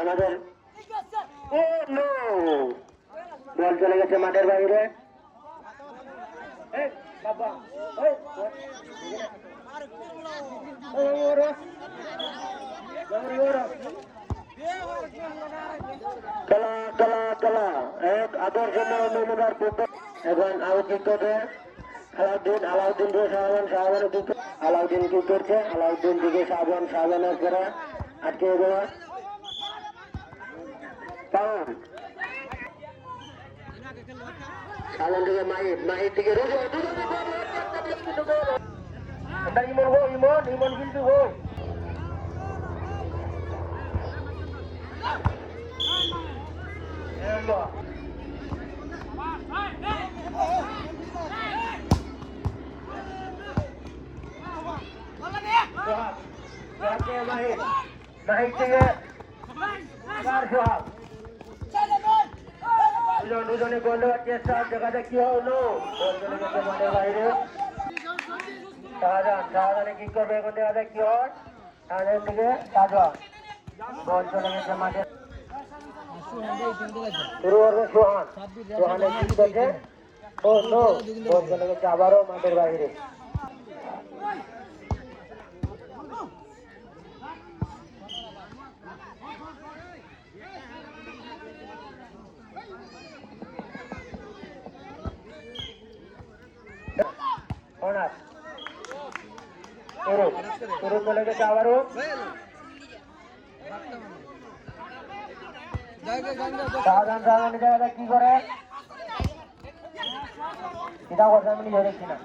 আমাদের বল চলে গেছে মাঠের বাইরে। খেলা খেলা খেলা এক আদর্শ নমুনার পুত্র এখন আউট করবে আলাউদ্দিন দিয়ে শাহবানের দিকে আলাউদ্দিন কি করছে? আলাউদ্দিন দিকে শাহবানের পরে আটকে দেওয়া শাহবান থেকে মাহির থেকে ইমন কিন্তু মাহির থেকে দুজনে গোল দেওয়ার চেষ্টা, দেখা যাক কি হলো। মাঠের বাইরে শাহজাহানে কি করবে এখন, দেখা যাক কি হয়। শাহজাহান থেকে শাহজাহান গোল চলে গেছে মাঠে, শুরু করবে সোহানের কি করছে? গোল চলে গেছে আবারও মাঠের বাইরে। শুরু চলে গেছে আবারও শাহজাহান কি করে সেটা করছে আমি নিজে দেখছি না।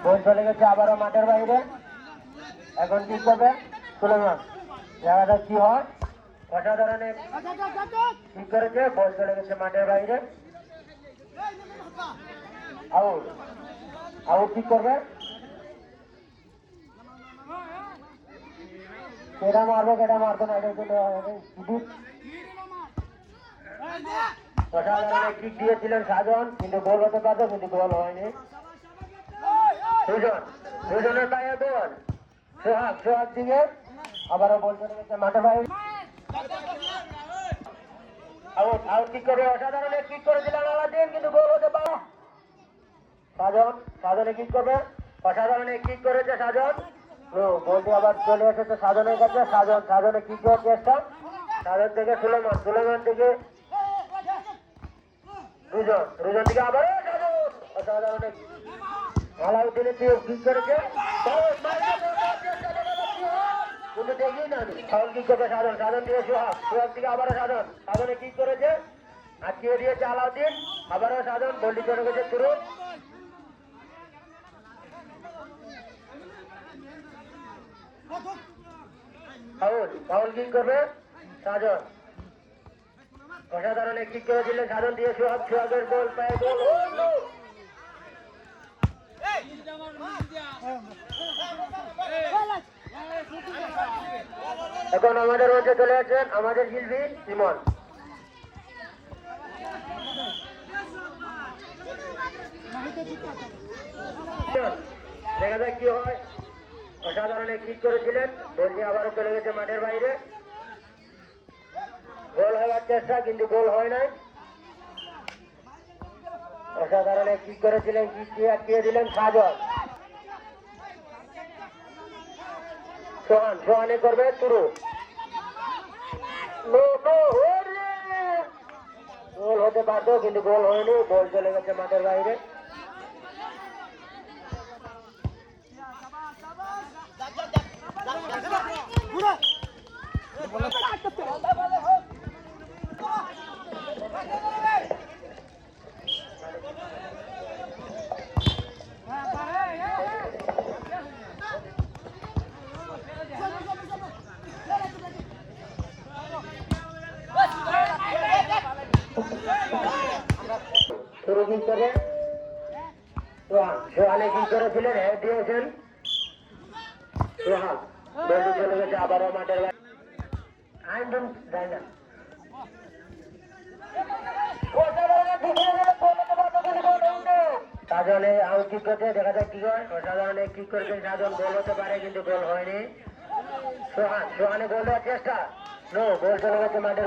গোল চলে গেছে আবারও মাঠের বাইরে। এখন কি করবে সুলেমান, দেখা যাক কি হয়। অসাধারণে ঠিক করেছে, বল চলে গেছে মাঠের বাইরে। আউট কি করবে? কেটা মারবো না, অসাধারণে কিক দিয়েছিলেন শাহজাহান, কিন্তু গোল হতে পারতো, কিন্তু গোল হয়নি। দুজনের পায়ে গোল। সোহাগ দিকে আবারও বল চলে গেছে মাঠের বাইরে। আউট কিক করে অসাধারণে কিক করেছিলেন আলাউদ্দিন, কিন্তু গোল হতে পারে। সাধনে কিক করবে, অসাধারণে কিক করেছে সাধন। বলটি আবার চলে এসেছে সাধনের কাছে। সাধনে কিক দেওয়ার চেষ্টা, সাধন থেকে সুলেমান থেকে দুজন থেকে আবার অসাধারণে আলাউদ্দিনের দিয়ে কিক করেছে, কিন্তু দেখি না ফাউল কিক করবে সাধন দিয়ে সোহাগ থেকে আবারও সাধনে কিক করেছে, আটকিয়ে দিয়েছে আলাউদ্দিন, আবারও সাধন, বলটি চলে গেছে শুরু। ফাউল কিক করবে সাধন, অসাধারণ কিক করেছিলেন সাধন দিয়ে সোহাগের গোল, পায়ে গোল। এখন আমাদের মধ্যে চলে আসছেন আমাদের শিল্পী ইমন। দেখা যাক কি হয়। অসাধারণ কিক করেছিলেন, বলটি আবারও চলে গেছে মাঠের বাইরে। গোল হওয়ার চেষ্টা, কিন্তু গোল হয় নাই। অসাধারণ কিক করেছিলেন, কিক দিয়ে আটকিয়ে দিলেন সোহানে করবে শুরু। গোল হতে পারতো, কিন্তু গোল হয়নি, গোল চলে গেছে মাঠের বাইরে। শুরু কি করে সোহানে কি করেছিলেন, হেড দিয়েছেন সোহান, বলটি চলে গেছে আবারও মাঠের বাইরে। সাধারণে আউট কিক করছে, দেখা যাক কি হয়। অসাধারণে কিক করছে সাধারণ, গোল হতে পারে কিন্তু গোল হয়নি। সোহানে গোল দেওয়ার চেষ্টা, নো, গোল চলে গেছে মাঠের